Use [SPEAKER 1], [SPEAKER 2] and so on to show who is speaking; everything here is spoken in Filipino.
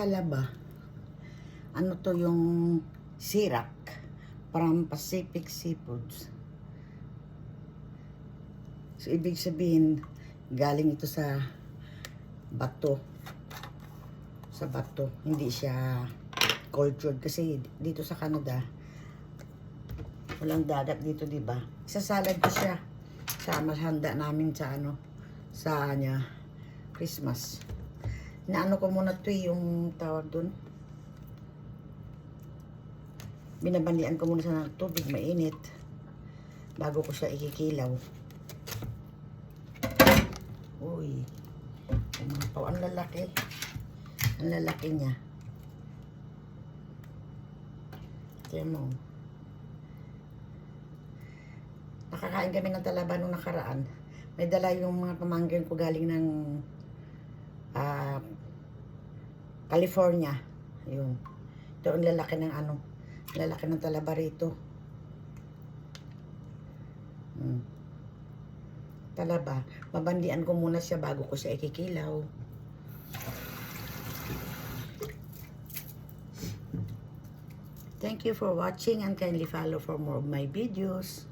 [SPEAKER 1] Talaba. Ano to yung sirak from Pacific Seafoods. So, ibig sabihin, galing ito sa bato. Sa bato. Hindi siya cultured. Kasi dito sa Canada, walang dagat dito, di ba? Isasalad ko siya sa handa namin sa sa Christmas. Naano ko muna to yung tawag dun. Binabandian ko muna sa tubig mainit bago ko siya ikikilaw. Uy, umapaw. Ang lalaki. Ang lalaki niya. Tiyan mo. Nakakain kami ng talaba nung nakaraan. May dala yung mga pamangkin ko galing ng California. Yun. Ito ang lalaki ng lalaki ng talaba rito. Talaba. Mabandian ko muna siya bago ko siya ikikilaw. Thank you for watching and kindly follow for more of my videos.